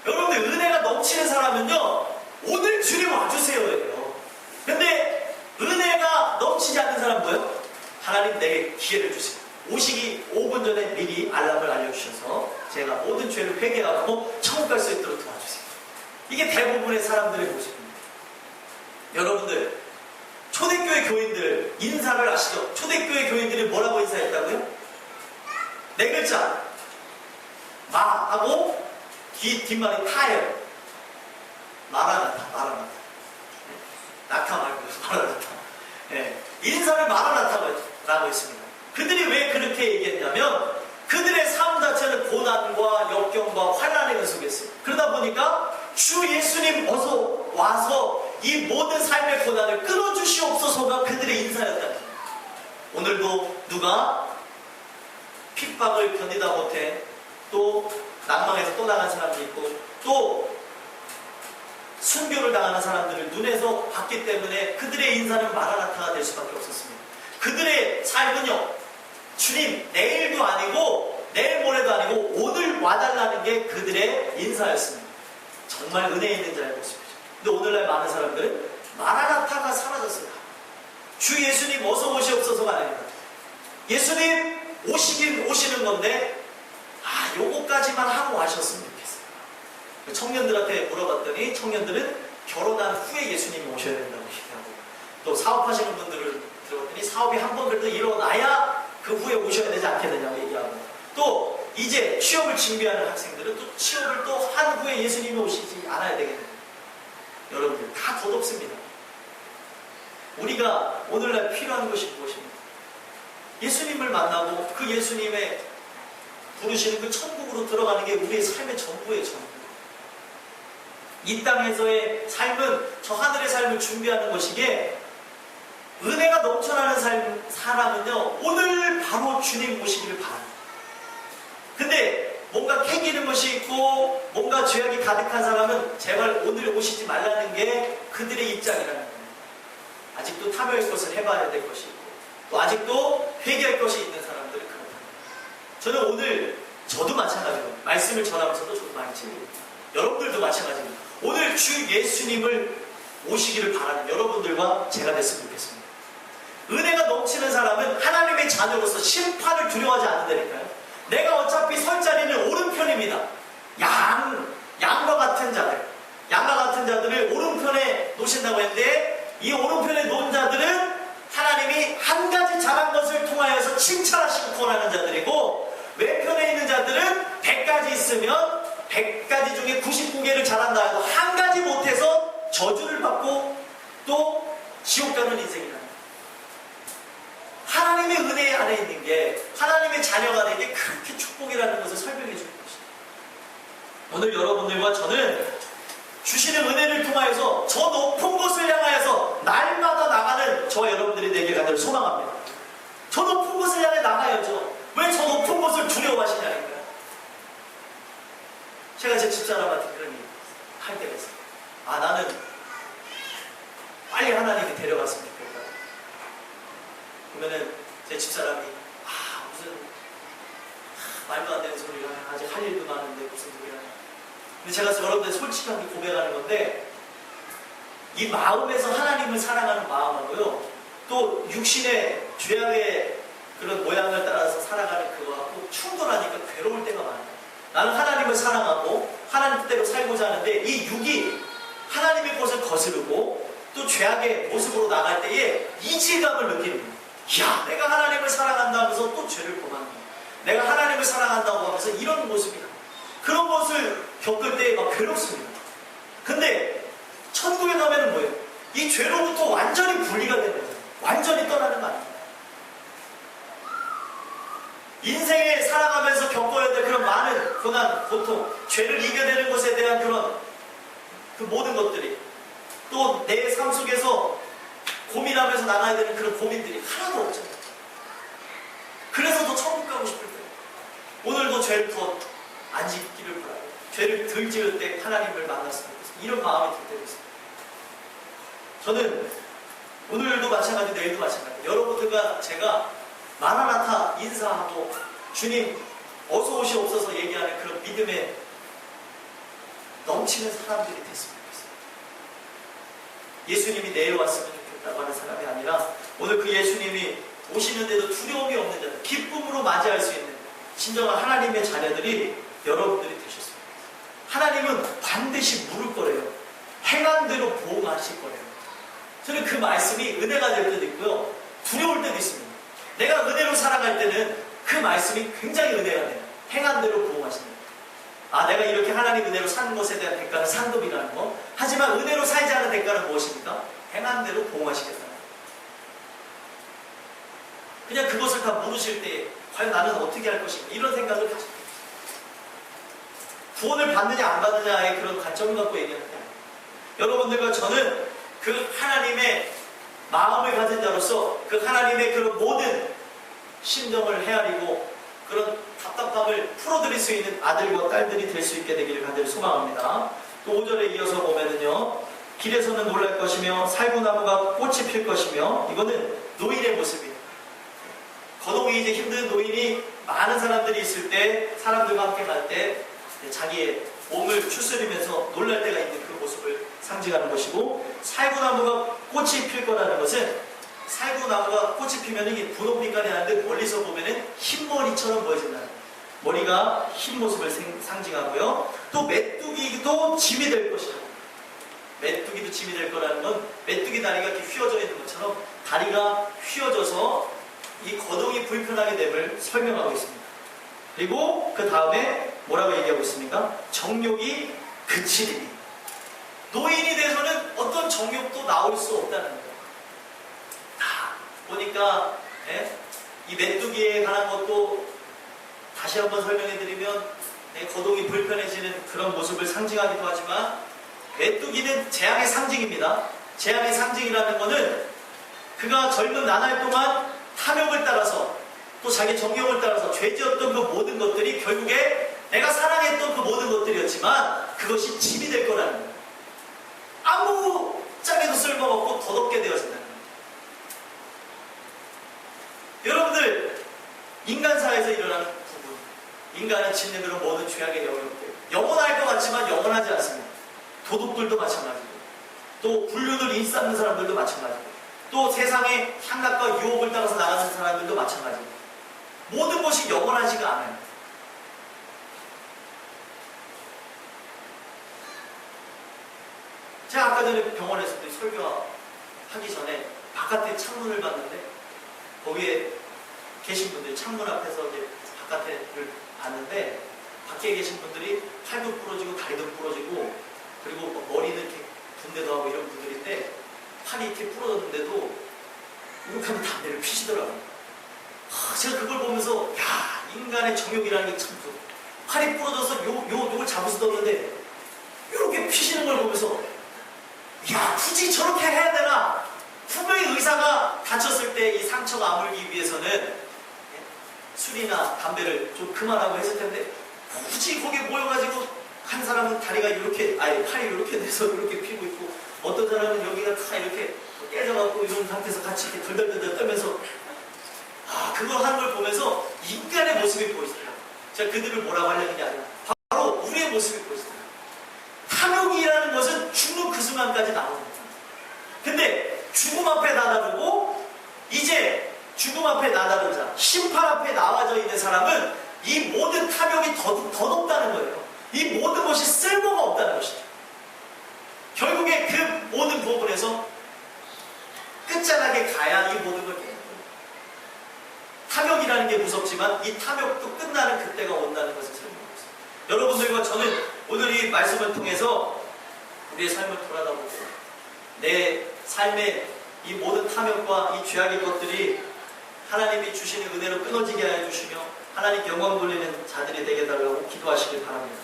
A: 여러분들, 은혜가 넘치는 사람은요, 오늘 주님 와주세요예요. 근데 은혜가 넘치지 않는 사람은 뭐예요? 하나님 내게 기회를 주세요. 오시기 5분 전에 미리 알람을 알려주셔서 제가 모든 죄를 회개하고 천국 갈 수 있도록 도와주세요. 이게 대부분의 사람들의 모습입니다. 여러분들, 초대교회 교인들 인사를 아시죠? 초대교회 교인들이 뭐라고 인사했다고요? 네 글자. 마하고 뒷말이 타예요. 마라나타, 마라나타. 낙타 말고 마라나타. 네. 인사를 마라나타라고 했습니다. 그들이 왜 그렇게 얘기했냐면 그들의 삶 자체는 고난과 역경과 환난의 연속이었어요. 그러다 보니까 주 예수님 어서 와서 이 모든 삶의 고난을 끊어주시옵소서가 그들의 인사였다는 거예요. 오늘도 누가 핍박을 견디다 못해 또 낭망에서 떠나간 사람도 있고 또 순교를 당하는 사람들을 눈에서 봤기 때문에 그들의 인사는 마라나타가 될 수밖에 없었습니다. 그들의 삶은요, 주님 내일도 아니고 내일 모레도 아니고 오늘 와달라는 게 그들의 인사였습니다. 정말 은혜 있는 자의 모습이죠. 근데 오늘날 많은 사람들은 마라나타가 사라졌습니다. 주 예수님 어서 오시옵소서가 아닙니다. 예수님 오시긴 오시는 건데 요거까지만 하고 와셨으면 좋겠어요. 청년들한테 물어봤더니 청년들은 결혼한 후에 예수님이 오셔야 된다고 얘기하고, 또 사업하시는 분들을 들어봤더니 사업이 한 번 그래도 일어나야 그 후에 오셔야 되지 않겠느냐고 얘기하고, 또 이제 취업을 준비하는 학생들은 또 취업을 또 한 후에 예수님이 오시지 않아야 되겠네요. 여러분들 다 덧없습니다. 우리가 오늘날 필요한 것이 무엇입니까? 예수님을 만나고 그 예수님의 부르시는 그 천국으로 들어가는 게 우리의 삶의 전부예요. 전부. 이 땅에서의 삶은 저 하늘의 삶을 준비하는 것이기에 은혜가 넘쳐나는 사람은요 오늘 바로 주님 모시기를 바랍니다. 근데 뭔가 캐기는 것이 있고 뭔가 죄악이 가득한 사람은 제발 오늘 오시지 말라는 게 그들의 입장이라는 거예요. 아직도 탐욕의 것을 해봐야 될 것이 있고 또 아직도 회개할 것이 있는 사람들은 그렇다. 저는 오늘 저도 마찬가지로 말씀을 전하면서도 저도 많이 찔립니다. 여러분들도 마찬가지입니다. 오늘 주 예수님을 오시기를 바라는 여러분들과 제가 됐으면 좋겠습니다. 은혜가 넘치는 사람은 하나님의 자녀로서 심판을 두려워하지 않는다니까요. 내가 어차피 설 자리는 오른편입니다. 양과 같은 자들을 오른편에 놓으신다고 했는데 이 오른편에 놓은 자들은 하나님이 한 가지 잘한 것을 통하여서 칭찬하시고 구원하는 자들이고, 왼편에 있는 자들은 100가지 있으면 100가지 중에 99개를 잘한다 해도 한 가지 못해서 저주를 받고 또 지옥 가는 인생이다. 하나님의 은혜 안에 있는 게, 하나님의 자녀가 되는 게 그렇게 축복이라는 것을 설명해 주는 것입니다. 오늘 여러분들과 저는 주시는 은혜를 통하여서 저 높은 곳을 향하여서 날마다 나가는 저와 여러분들이 되길 간절히 소망합니다. 저 높은 곳을 향해 나가야죠. 왜 저 높은 곳을 두려워하시냐니까요. 제가 제 집사람한테 그런 얘기 할 때가 있어요. 나는 빨리 하나님이 데려갔으면 좋겠다. 그러면은 제 집사람이 무슨 말도 안 되는 소리를 하네. 아직 할 일도 많은데 무슨 소리를 하냐. 근데 제가 여러분들 솔직하게 고백하는 건데, 이 마음에서 하나님을 사랑하는 마음하고요 또 육신의 죄악의 그런 모양을 따라서 살아가는 그거하고 충돌하니까 괴로울 때가 많아요. 나는 하나님을 사랑하고 하나님 뜻대로 살고자 하는데 이 육이 하나님의 것을 거스르고 또 죄악의 모습으로 나갈 때에 이질감을 느끼는 거예요. 야, 내가 하나님을 사랑한다 하면서 또 죄를 범하는 거예요. 내가 하나님을 사랑한다고 하면서 이런 모습이다. 그런 것을 겪을 때 막 괴롭습니다. 근데 천국에 가면은 뭐예요? 이 죄로부터 완전히 분리가 되는 거예요. 완전히 떠나는 거 아닙니다. 인생에 살아가면서 겪어야 될 그런 많은 고난, 고통, 죄를 이겨내는 것에 대한 그런 그 모든 것들이, 또 내 삶 속에서 고민하면서 나가야 되는 그런 고민들이 하나도 없잖아요. 그래서 더 천국 가고 싶을 때, 오늘도 죄를 더 안 짓기를 바라고, 죄를 덜 지을 때 하나님을 만났으면 좋겠습니다. 이런 마음이 들 때도 있습니다. 저는 오늘도 마찬가지, 내일도 마찬가지. 여러분들과 제가 마라나타 인사하고 주님 어서 오시옵소서 얘기하는 그런 믿음에 넘치는 사람들이 됐으면 좋겠어요. 예수님이 내일 왔으면 좋겠다고 하는 사람이 아니라 오늘 그 예수님이 오시는데도 두려움이 없는 자들, 기쁨으로 맞이할 수 있는 진정한 하나님의 자녀들이 여러분들이 되셨습니다. 하나님은 반드시 물을 거래요. 행한 대로 보호하실 거래요. 저는 그 말씀이 은혜가 될 때도 있고요, 두려울 때도 있습니다. 내가 은혜로 살아갈 때는 그 말씀이 굉장히 은혜가 돼요. 행한 대로 보호하신다. 아, 내가 이렇게 하나님 은혜로 사는 것에 대한 대가는 상급이라는 거. 하지만 은혜로 살지 않은 대가는 무엇입니까? 행한 대로 보호하시겠다. 그냥 그것을 다 모르실 때 과연 나는 어떻게 할 것인가, 이런 생각을 가지고 있어요. 구원을 받느냐 안 받느냐의 그런 관점을 갖고 얘기하는데, 여러분들과 저는 그 하나님의 마음을 가진 자로서 그 하나님의 그런 모든 심정을 헤아리고 그런 답답함을 풀어드릴 수 있는 아들과 딸들이 될 수 있게 되기를 간절히 소망합니다. 또 5절에 이어서 보면은요, 길에서는 놀랄 것이며 살구나무가 꽃이 필 것이며, 이거는 노인의 모습이에요. 거동이 이제 힘든 노인이 많은 사람들이 있을 때, 사람들과 함께 갈 때 자기의 몸을 추스리면서 놀랄 때가 있는 그 모습을 상징하는 것이고, 살구나무가 꽃이 필 거라는 것은, 살구나무가 꽃이 피면 이게 분홍빛깔이 나는데 멀리서 보면은 흰머리처럼 보여진다는 거예요. 머리가 흰 모습을 상징하고요. 또 메뚜기도 짐이 될 것이다. 메뚜기도 짐이 될 거라는 건 메뚜기 다리가 이렇게 휘어져 있는 것처럼 다리가 휘어져서 이 거동이 불편하게 됨을 설명하고 있습니다. 그리고 그 다음에 뭐라고 얘기하고 있습니까? 정욕이 그치리니. 노인이 돼서는 어떤 정욕도 나올 수 없다는 거예요. 다 보니까 이 메뚜기에 관한 것도 다시 한번 설명해드리면 거동이 불편해지는 그런 모습을 상징하기도 하지만, 메뚜기는 재앙의 상징입니다. 재앙의 상징이라는 것은 그가 젊은 나날 동안 탐욕을 따라서 또 자기 정욕을 따라서 죄지었던 그 모든 것들이 결국에 내가 사랑했던 그 모든 것들이었지만 그것이 짐이 될 거라는 거예요. 아무 짝에도 쓸모없고 더럽게 되어진다는 거예요. 여러분들, 인간사에서 일어나는 부분, 인간은 짓는 그런 모든 죄악의 영역들, 영원할 것 같지만 영원하지 않습니다. 도둑들도 마찬가지고, 또 불륜을 인싸는 사람들도 마찬가지고, 또 세상의 향락과 유혹을 따라서 나가는 사람들도 마찬가지고, 모든 것이 영원하지가 않아요. 제가 아까 전에 병원에서도 설교하기 전에 바깥에 창문을 봤는데, 거기에 계신 분들이 창문 앞에서 이제 바깥을 봤는데, 밖에 계신 분들이 팔도 부러지고 다리도 부러지고, 그리고 머리는 이렇게 분대도 하고 이런 분들인데, 팔이 이렇게 부러졌는데도 이렇게 하면 담배를 피시더라고요. 제가 그걸 보면서, 야, 인간의 정욕이라는 게 참, 팔이 부러져서 요걸 잡으시던데 이렇게 피시는 걸 보면서, 야, 굳이 저렇게 해야 되나? 분명히 의사가 다쳤을 때 이 상처가 아물기 위해서는 술이나 담배를 좀 그만하고 했을 텐데, 굳이 거기에 모여가지고 한 사람은 다리가 이렇게, 아예 팔이 이렇게 돼서 이렇게 피고 있고, 어떤 사람은 여기가 다 이렇게 깨져갖고 이런 상태에서 같이 이렇게 덜덜덜 떨면서, 그걸 하는 걸 보면서 인간의 모습이 보이더라고요. 제가 그들을 뭐라고 하려는 게 아니라 바로 우리의 모습이 보이더라고요. 탐욕이라는 것은 죽는 그 순간까지 나옵니다. 근데 죽음 앞에 나다르고, 이제 죽음 앞에 나다르자 심판 앞에 나와져 있는 사람은 이 모든 탐욕이 덧없다는 거예요. 이 모든 것이 쓸모가 없다는 것이죠. 결국에 그 모든 부분에서 끝자락에 가야 이 모든 걸 깨는 거예요. 탐욕이라는 게 무섭지만 이 탐욕도 끝나는 그때가 온다는 것을 설명하고 있습니다. 여러분들과 저는 오늘 이 말씀을 통해서 우리의 삶을 돌아다보고, 내 삶의 이 모든 탐욕과 이 죄악의 것들이 하나님이 주시는 은혜로 끊어지게 하여 주시며 하나님께 영광 돌리는 자들이 되게 해달라고 기도하시길 바랍니다.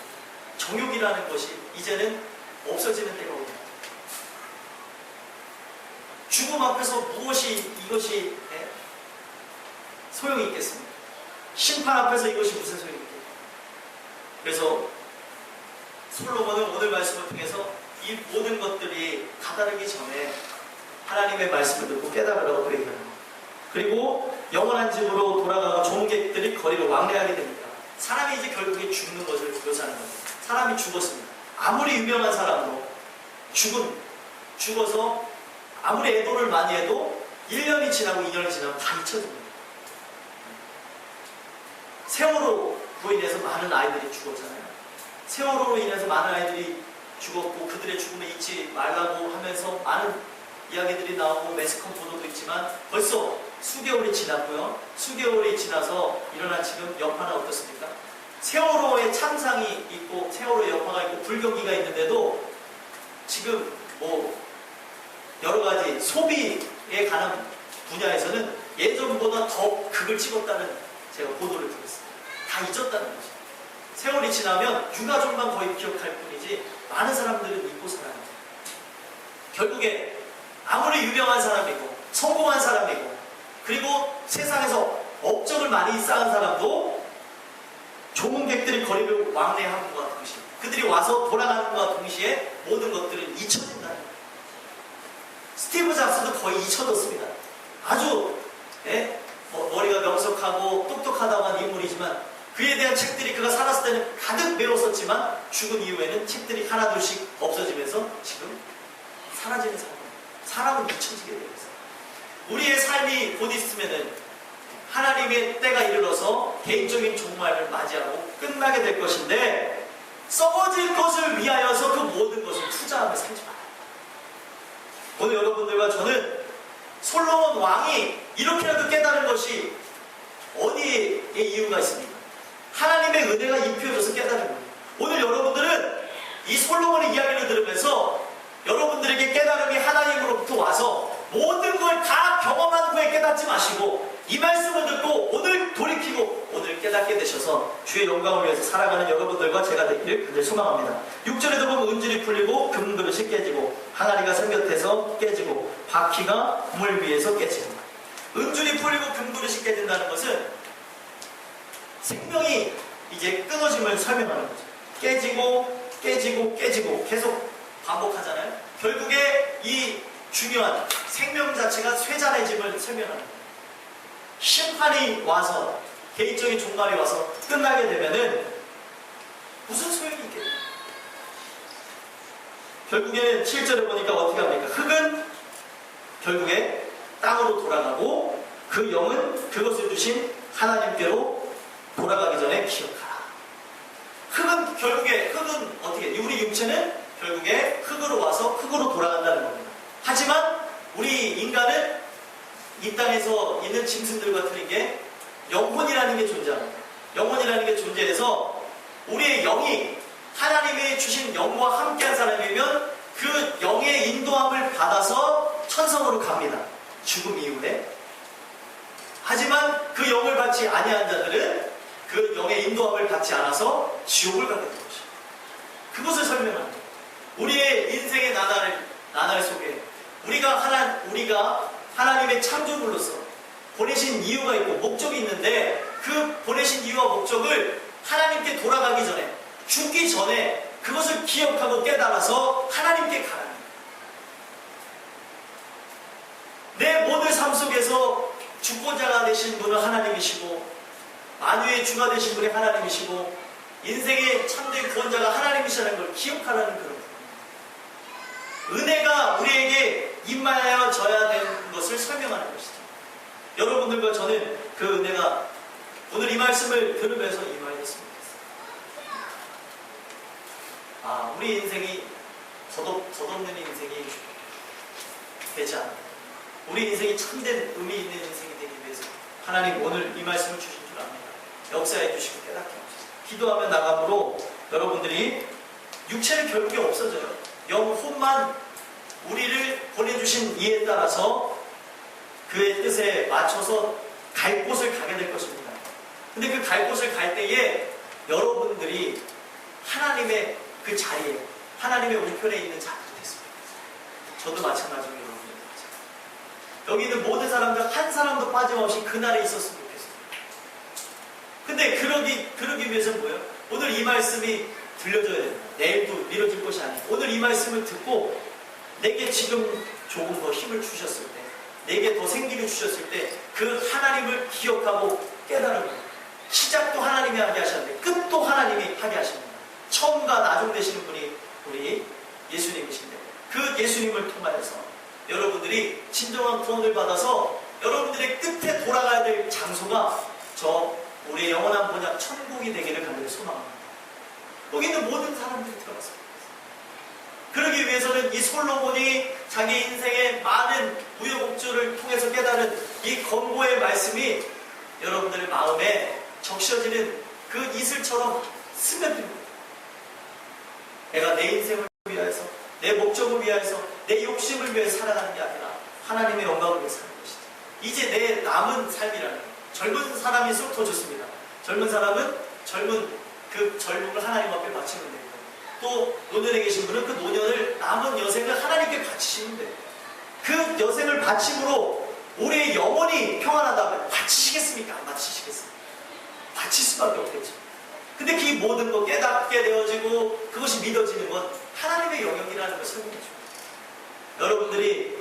A: 정욕이라는 것이 이제는 없어지는 때가 옵니다. 죽음 앞에서 무엇이 이것이 소용이 있겠습니까? 심판 앞에서 이것이 무슨 소용이 있겠습니까? 그래서 솔로몬은 오늘 말씀을 통해서 이 모든 것들이 다다르기 전에 하나님의 말씀을 듣고 깨달으라고 또 얘기합니다. 그리고 영원한 집으로 돌아가고 종객들이 거리로 왕래하게 됩니다. 사람이 이제 결국에 죽는 것을 묘사하는 겁니다. 사람이 죽었습니다. 아무리 유명한 사람도 죽어서 아무리 애도를 많이 해도 1년이 지나고 2년이 지나면 다 잊혀집니다. 세월호로 인해서 많은 아이들이 죽었잖아요. 세월호로 인해서 많은 아이들이 죽었고 그들의 죽음을 잊지 말라고 하면서 많은 이야기들이 나오고 매스컴 보도도 있지만 벌써 수개월이 지났고요. 수개월이 지나서 일어난 지금 여파는 어떻습니까? 세월호의 참상이 있고 세월호의 여파가 있고 불경기가 있는데도 지금 여러 가지 소비에 관한 분야에서는 예전보다 더 극을 찍었다는 제가 보도를 들었습니다. 다 잊었다는 거죠. 세월이 지나면 유가족만 거의 기억할 뿐이지 많은 사람들은 잊고 살아요. 결국에 아무리 유명한 사람이고 성공한 사람이고 그리고 세상에서 업적을 많이 쌓은 사람도 조문객들이 거리를 왕래하는 것과 동시에 그들이 와서 돌아가는 것과 동시에 모든 것들은 잊혀진다는 거예요. 스티브 잡스도 거의 잊혀졌습니다. 아주 머리가 명석하고 똑똑하다고 한 인물이지만 그에 대한 책들이 그가 살았을 때는 가득 메웠었지만 죽은 이후에는 책들이 하나둘씩 없어지면서 지금 사라지는 사람은 잊혀지게 되어 있어요. 우리의 삶이 곧 있으면은 하나님의 때가 이르러서 개인적인 종말을 맞이하고 끝나게 될 것인데 썩어질 것을 위하여서 그 모든 것을 투자하며 살지 말아요. 오늘 여러분들과 저는 솔로몬 왕이 이렇게라도 깨달은 것이 어디에 이유가 있습니까? 하나님의 은혜가 입혀져서 깨달은 거예요. 오늘 여러분들은 이 솔로몬의 이야기를 들으면서 여러분들에게 깨달음이 하나님으로부터 와서 모든 걸 다 경험한 후에 깨닫지 마시고 이 말씀을 듣고 오늘 돌이키고 오늘 깨닫게 되셔서 주의 영광을 위해서 살아가는 여러분들과 제가 되기를 간절히 소망합니다. 6절에도 보면 은줄이 풀리고 금그릇이 깨지고 항아리가 샘 곁에서 깨지고 바퀴가 물 위에서 깨지고 은줄이 풀리고 금그릇이 깨진다는 것은 생명이 이제 끊어짐을 설명하는 거죠. 깨지고 깨지고 깨지고 계속 반복하잖아요. 결국에 이 중요한 생명 자체가 쇠잔해짐을 설명하는 거예요. 심판이 와서 개인적인 종말이 와서 끝나게 되면은 무슨 소용이 있겠어요? 결국에는 7절에 보니까 어떻게 합니까? 흙은 결국에 땅으로 돌아가고 그 영은 그것을 주신 하나님께로 돌아가기 전에 기억하라. 흙은 결국에 흙은 어떻게? 우리 육체는 결국에 흙으로 와서 흙으로 돌아간다는 겁니다. 하지만 우리 인간은 이 땅에서 있는 짐승들과 틀린 게 영혼이라는 게 존재합니다. 영혼이라는 게 존재해서 우리의 영이 하나님이 주신 영과 함께한 사람이면 그 영의 인도함을 받아서 천성으로 갑니다. 죽음 이후에. 하지만 그 영을 받지 아니한 자들은 그 영의 인도함을 받지 않아서 지옥을 가게 되는 것입니다. 그것을 설명합니다. 우리의 인생의 나날 속에 우리가 하나님의 창조물로서 보내신 이유가 있고 목적이 있는데 그 보내신 이유와 목적을 하나님께 돌아가기 전에 죽기 전에 그것을 기억하고 깨달아서 하나님께 가라는 거예요. 내 모든 삶 속에서 주권자가 되신 분은 하나님이시고 만유의 주가 되신 분이 하나님이시고 인생의 참된 구원자가 하나님이시라는 걸 기억하라는 그런 거예요. 은혜가 우리에게 임하여져야 되는 것을 설명하는 것이죠. 여러분들과 저는 그 은혜가 오늘 이 말씀을 들으면서 임하였습니다. 우리 인생이 덧없는 인생이 되지 않아요. 우리 인생이 참된 의미 있는 인생이 되기 위해서 하나님 오늘 이 말씀을 주신 줄 압니다. 역사해 주시고 깨닫게 하옵소서. 기도하며 나감으로 여러분들이 육체는 결국에 없어져요. 영혼만 우리를 보내주신 이에 따라서 그의 뜻에 맞춰서 갈 곳을 가게 될 것입니다. 근데 그 갈 곳을 갈 때에 여러분들이 하나님의 그 자리에 하나님의 우편에 있는 자들이 됐습니다. 저도 마찬가지로 여러분들 여기 있는 모든 사람들 한 사람도 빠짐없이 그날에 있었으면 좋겠습니다. 근데 그러기 위해서는 뭐예요? 오늘 이 말씀이 들려줘야 됩니다. 내일도 미뤄질 것이 아니고 오늘 이 말씀을 듣고 내게 지금 조금 더 힘을 주셨을 때, 내게 더 생기를 주셨을 때 그 하나님을 기억하고 깨달은 거예요. 시작도 하나님이 하게 하셨는데 끝도 하나님이 하게 하십니다. 처음과 나중 되시는 분이 우리 예수님이신데 그 예수님을 통하여서 여러분들이 진정한 구원을 받아서 여러분들의 끝에 돌아가야 될 장소가 우리의 영원한 본향 천국이 되기를 간절히 소망합니다. 거기 있는 모든 사람들이 들어갔습니다. 그러기 위해서는 이 솔로몬이 자기 인생의 많은 우여곡절을 통해서 깨달은 이 권고의 말씀이 여러분들의 마음에 적셔지는 그 이슬처럼 스며듭니다. 내가 내 인생을 위하여서, 내 목적을 위하여서, 내 욕심을 위해 살아가는 게 아니라 하나님의 영광을 위해 사는 것이죠. 이제 내 남은 삶이라는 거예요. 젊은 사람일수록 더 좋습니다. 젊은 사람은 그 젊음을 하나님 앞에 바치면 됩니다. 또 노년에 계신 분은 그 노년을 남은 여생을 하나님께 바치시면 돼요. 그 여생을 바침으로 우리의 영혼이 평안하다면 바치시겠습니까? 안 바치시겠습니까? 바칠 수밖에 없겠죠. 근데 그 모든 것 깨닫게 되어지고 그것이 믿어지는 건 하나님의 영역이라는 걸 설명해 줍니다. 여러분들이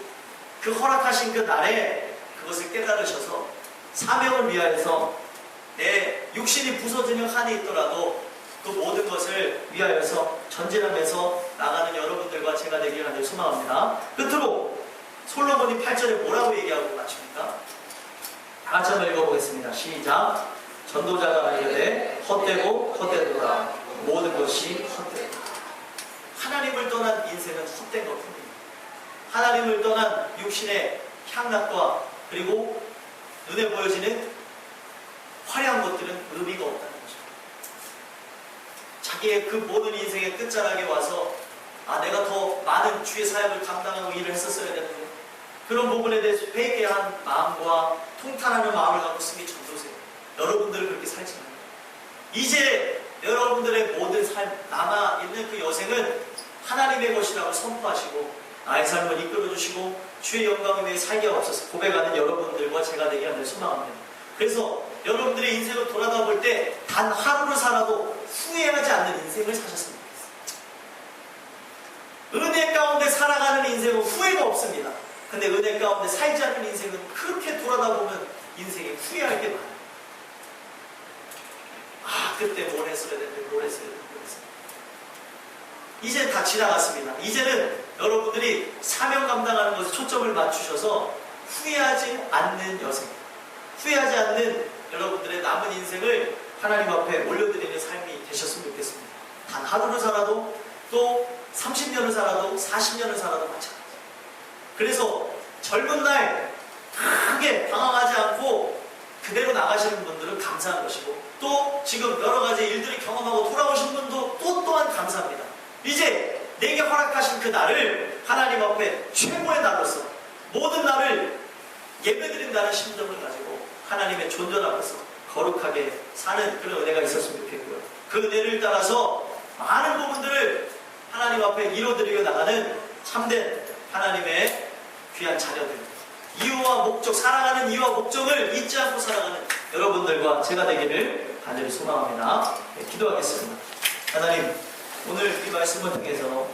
A: 그 허락하신 그 날에 그것을 깨달으셔서 사명을 위하여서 내 육신이 부서지는 한이 있더라도 그 모든 것을 위하여서 전진하면서 나가는 여러분들과 제가 되기를 간절히 소망합니다. 끝으로 솔로몬이 8절에 뭐라고 얘기하고 마칩니까? 다 같이 한번 읽어보겠습니다. 시작. 전도자가 말하되 헛되고 헛되도다. 모든 것이 헛되다. 하나님을 떠난 인생은 헛된 것뿐입니다. 하나님을 떠난 육신의 향락과 그리고 눈에 보여지는 화려한 것들은 의미가 없다는 거죠. 자기의 그 모든 인생의 끝자락에 와서 내가 더 많은 주의 사역을 감당하고 일을 했었어야 되는데 그런 부분에 대해서 회개한 마음과 통탄하는 마음을 갖고 쓰기 전도세요. 여러분들은 그렇게 살지 마요. 이제 여러분들의 모든 삶, 남아있는 그 여생은 하나님의 것이라고 선포하시고 나의 삶을 이끌어주시고 주의 영광을 위해 살게 없어서 고백하는 여러분들과 제가 되게 하는 소망합니다. 그래서 여러분들의 인생을 돌아가 볼 때 단 하루를 살아도 후회하지 않는 인생을 사셨으면 좋겠습니다. 은혜 가운데 살아가는 인생은 후회가 없습니다. 근데 은혜 가운데 살지 않는 인생은 그렇게 돌아다 보면 인생에 후회할 게 많아요. 그때 뭘 했어야 되는데 뭘 했어야 되는데 이제 다 지나갔습니다. 이제는 여러분들이 사명 감당하는 것에 초점을 맞추셔서 후회하지 않는 여생, 후회하지 않는 여러분들의 남은 인생을 하나님 앞에 올려드리는 삶이 되셨으면 좋겠습니다. 단 하루를 살아도 또 30년을 살아도 40년을 살아도 마찬가지예요. 그래서 젊은 날 크게 방황하지 않고 그대로 나가시는 분들은 감사한 것이고 또 지금 여러 가지 일들을 경험하고 돌아오신 분도 또한 감사합니다. 이제 내게 허락하신 그 날을 하나님 앞에 최고의 날로서 모든 날을 예배드린다는 심정을 가지고 하나님의 존전 앞에서 거룩하게 사는 그런 은혜가 있었으면 좋겠고요. 그 은혜를 따라서 많은 부분들을 하나님 앞에 이루어드리고 나가는 참된 하나님의 귀한 자녀들, 이유와 목적, 살아가는 이유와 목적을 잊지 않고 살아가는 여러분들과 제가 되기를 간절히 소망합니다. 기도하겠습니다. 하나님, 오늘 이 말씀을 통해서